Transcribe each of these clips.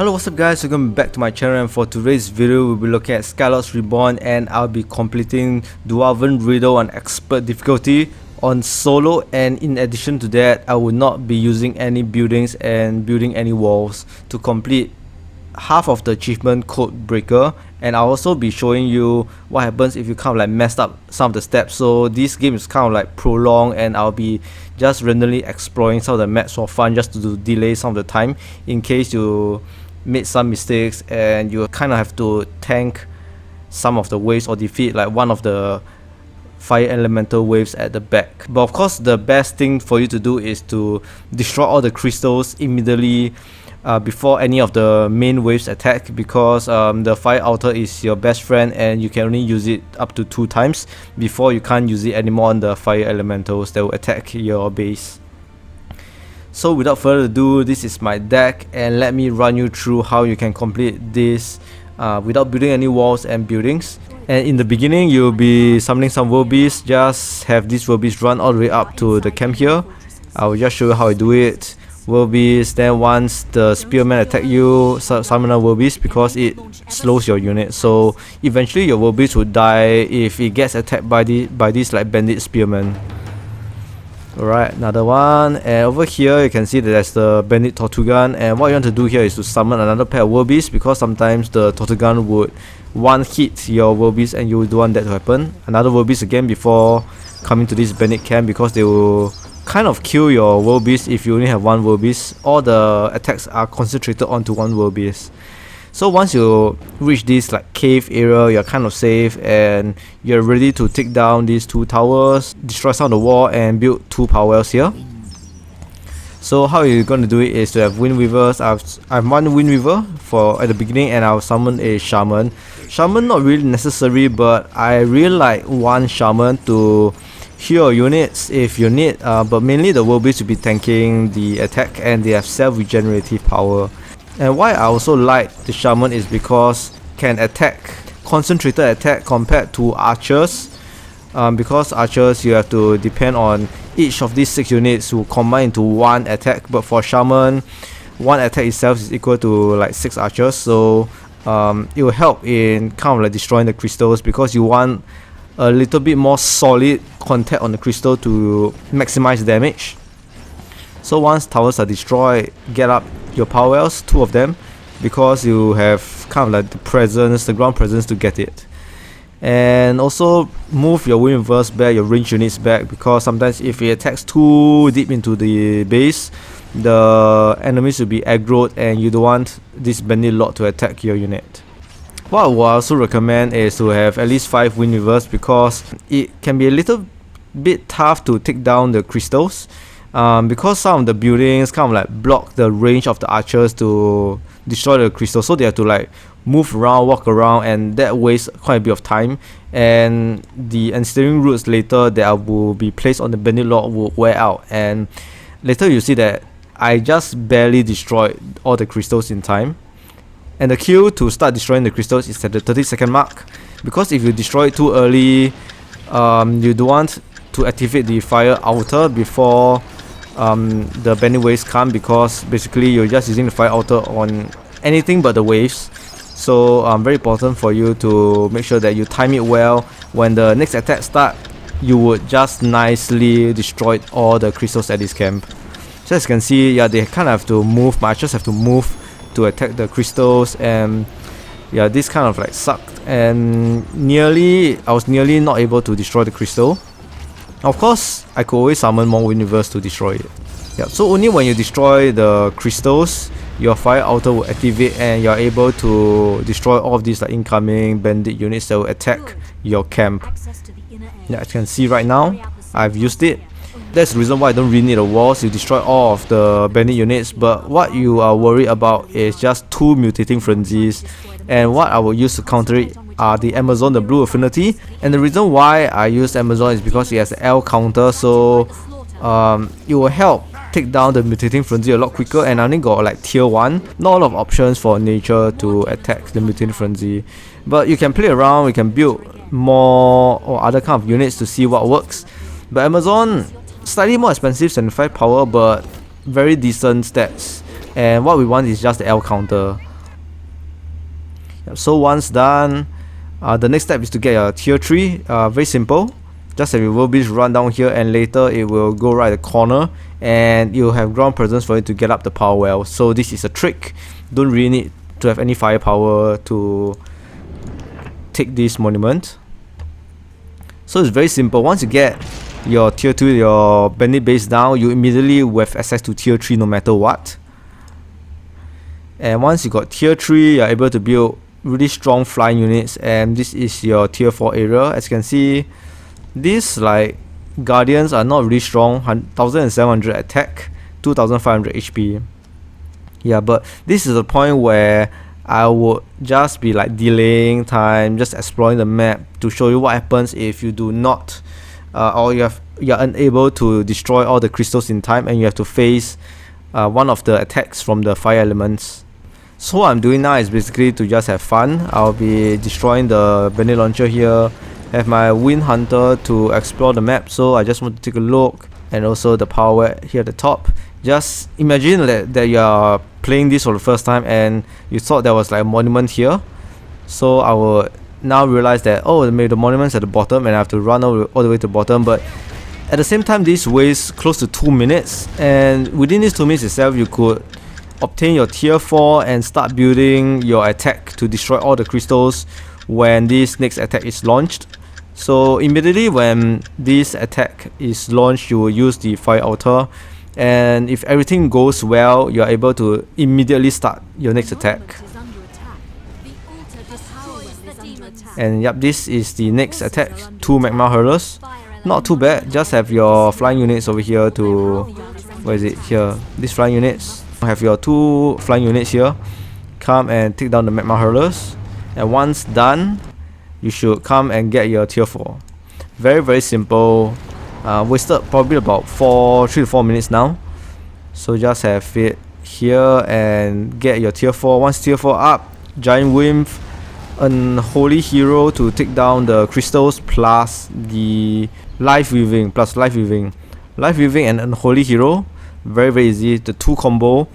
Hello, what's up guys, welcome back to my channel, and for today's video we'll be looking at Skylords Reborn, and I'll be completing Dwarven Riddle on expert difficulty on solo. And in addition to that, I will not be using any buildings and building any walls to complete half of the achievement Codebreaker. And I'll also be showing you what happens if you kind of like messed up some of the steps. So this game is kind of like prolonged, and I'll be just randomly exploring some of the maps for fun, just to delay some of the time in case you made some mistakes and you kind of have to tank some of the waves or defeat like one of the fire elemental waves at the back. But of course, the best thing for you to do is to destroy all the crystals immediately before any of the main waves attack, because the fire altar is your best friend and you can only use it up to 2 times before you can't use it anymore on the fire elementals that will attack your base. So without further ado, this is my deck, and let me run you through how you can complete this without building any walls and buildings. And in the beginning, you'll be summoning some world beasts. Just have these world beasts run all the way up to the camp here. I will just show you how I do it. World beast, then once the spearman attack you, summon a world beast because it slows your unit. So eventually your world beast will die if it gets attacked by these like bandit spearmen. Alright, another one, and over here you can see that there's the bandit tortugan, and what you want to do here is to summon another pair of world beasts, because sometimes the tortugan would one hit your world beast and you don't want that to happen. Another world beast again before coming to this bandit camp, because they will kind of kill your world beast if you only have one world beast. All the attacks are concentrated onto one world beast. So once you reach this like cave area, you're kind of safe and you're ready to take down these 2 towers, destroy some of the wall, and build 2 power wells here. So how you're going to do it is to have wind weavers. I've one wind weaver for at the beginning, and I'll summon a shaman. Shaman not really necessary, but I really like one shaman to heal units if you need, but mainly the world beast will be tanking the attack, and they have self-regenerative power. And why I also like the shaman is because can attack concentrated attack compared to archers, because archers you have to depend on each of these 6 units to combine into one attack, but for shaman, one attack itself is equal to like 6 archers. So it will help in kind of like destroying the crystals, because you want a little bit more solid contact on the crystal to maximize damage. So once towers are destroyed, get up your power wells, 2 of them, because you have kind of like the ground presence to get it. And also move your wind weavers back, your range units back, because sometimes if it attacks too deep into the base, the enemies will be aggroed and you don't want this bandit lot to attack your unit. What I will also recommend is to have at least 5 wind weavers, because it can be a little bit tough to take down the crystals, because some of the buildings kind of like block the range of the archers to destroy the crystal, so they have to like move around, walk around, and that wastes quite a bit of time. And the ensnaring roots later that will be placed on the bandit lord will wear out, and later you see that I just barely destroyed all the crystals in time. And the queue to start destroying the crystals is at the 30-second mark, because if you destroy it too early, you don't want to activate the fire altar before the bandit waves come, because basically you're just using the fire altar on anything but the waves. So very important for you to make sure that you time it well. When the next attack start, you would just nicely destroy all the crystals at this camp. So as you can see, yeah, they kind of have to move, my archers have to move to attack the crystals, and yeah, this kind of like sucked, and I was nearly not able to destroy the crystal. Of course, I could always summon more wind weavers to destroy it. Yeah, so only when you destroy the crystals, your fire altar will activate, and you're able to destroy all of these like incoming bandit units that will attack your camp. Yeah, as you can see right now, I've used it. That's the reason why I don't really need the walls. You destroy all of the bandit units, but what you are worried about is just 2 mutating frenzies, and what I will use to counter it are the Amazon, the blue affinity. And the reason why I use Amazon is because it has an L counter, so it will help take down the mutating frenzy a lot quicker. And I only got like tier 1, not a lot of options for nature to attack the mutating frenzy, but you can play around, you can build more or other kind of units to see what works. But Amazon, slightly more expensive, 75 power, but very decent stats, and what we want is just the L counter. So once done, the next step is to get your tier 3. Very simple. Just have your world beast run down here, and later it will go right at the corner, and you'll have ground presence for it to get up the power well. So this is a trick. Don't really need to have any firepower to take this monument. So it's very simple. Once you get your tier 2, your bandit base down, you immediately will have access to tier 3 no matter what. And once you got tier 3, you're able to build really strong flying units, and this is your tier 4 area. As you can see, these like guardians are not really strong. 1700 attack, 2500 HP. Yeah, but this is the point where I would just be like delaying time, just exploring the map to show you what happens if you do not or you're unable to destroy all the crystals in time, and you have to face one of the attacks from the fire elements. So what I'm doing now is basically to just have fun. I'll be destroying the bandit launcher here, have my wind hunter to explore the map. So I just want to take a look, and also the power here at the top. Just imagine that you're playing this for the first time and you thought there was like a monument here. So I will now realize that, oh, maybe the monument's at the bottom and I have to run all the way to the bottom. But at the same time, this wastes close to 2 minutes, and within these 2 minutes itself, you could obtain your tier 4 and start building your attack to destroy all the crystals when this next attack is launched. So immediately when this attack is launched, you will use the fire altar, and if everything goes well, you are able to immediately start your next attack. And yep, this is the next attack. 2 magma hurlers. Not too bad. Just have your flying units over here to, where is it? Here. These flying units. Have your 2 flying units here. Come and take down the magma hurlers. And once done, you should come and get your tier 4. Very, very simple. Wasted probably about 3 to 4 minutes now. So just have it here and get your tier 4. Once tier 4 up, giant wimp, unholy hero to take down the crystals, plus the life weaving, life weaving and unholy hero. Very, very easy. The 2 combo.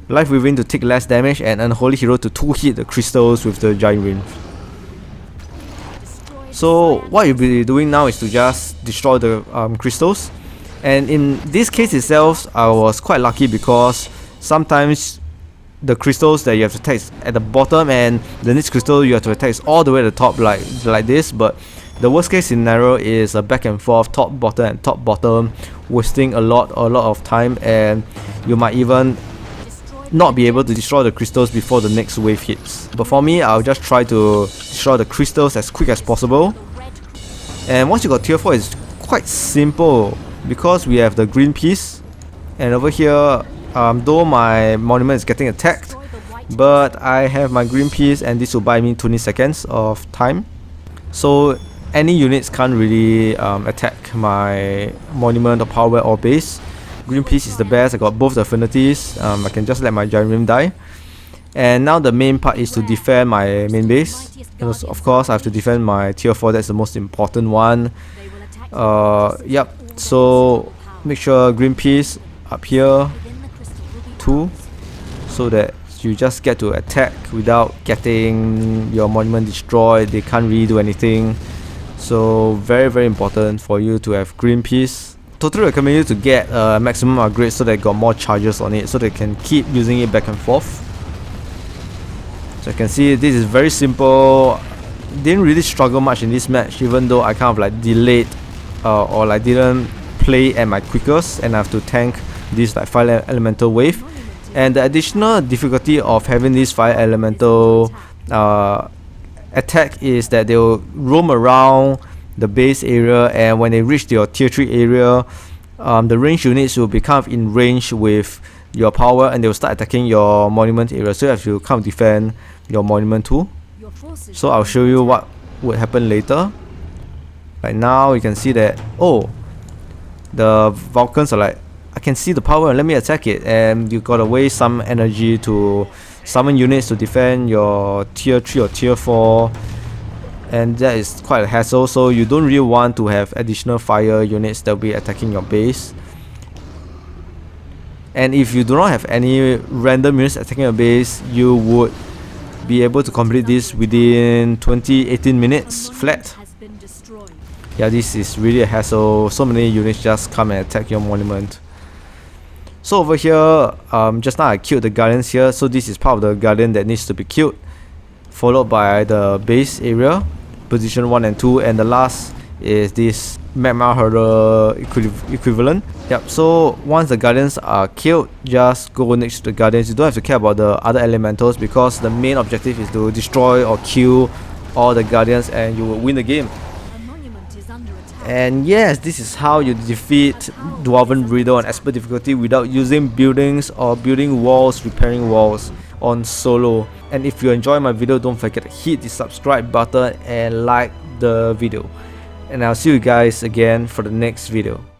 Life weaving to take less damage, and unholy hero to 2 hit the crystals with the giant wimp. So what you'll be doing now is to just destroy the crystals. And in this case itself, I was quite lucky because sometimes the crystals that you have to attack is at the bottom, and the next crystal you have to attack is all the way at the top, like this. But the worst case scenario is a back and forth, top bottom and top bottom, wasting a lot of time, and you might even not be able to destroy the crystals before the next wave hits. But for me, I'll just try to destroy the crystals as quick as possible. And once you got tier 4, it's quite simple because we have the green piece, and over here, though my monument is getting attacked, but I have my green piece, and this will buy me 20 seconds of time. So any units can't really attack my monument or power or base. Green piece is the best. I got both the affinities. I can just let my giant rim die. And now the main part is to defend my main base. And also, of course, I have to defend my tier 4. That's the most important one. Yep. So make sure green piece up here 2, so that you just get to attack without getting your monument destroyed. They can't really do anything. So very, very important for you to have green piece. Totally recommend you to get a maximum upgrade so that you got more charges on it, so they can keep using it back and forth. So you can see this is very simple. Didn't really struggle much in this match, even though I kind of like delayed or like didn't play at my quickest, and I have to tank this like fire elemental wave. And the additional difficulty of having this fire elemental attack is that they will roam around the base area, and when they reach your tier 3 area, the range units will be kind of in range with your power, and they will start attacking your monument area, so you have to kind of defend your monument too. So I'll show you what would happen later. Right now you can see that, oh, the Vulcans are like, I can see the power, let me attack it, and you gotta waste some energy to summon units to defend your tier 3 or tier 4, and that is quite a hassle. So you don't really want to have additional fire units that will be attacking your base. And if you do not have any random units attacking your base, you would be able to complete this within 18 minutes flat. Yeah, this is really a hassle. So many units just come and attack your monument. So over here, just now I killed the guardians here, so this is part of the guardian that needs to be killed, followed by the base area, position 1 and 2, and the last is this magma hurdle equivalent. Yep, so once the guardians are killed, just go next to the guardians. You don't have to care about the other elementals because the main objective is to destroy or kill all the guardians and you will win the game. And yes, this is how you defeat Dwarven Riddle on expert difficulty without using buildings or building walls, repairing walls on solo. And if you enjoy my video, don't forget to hit the subscribe button and like the video. And I'll see you guys again for the next video.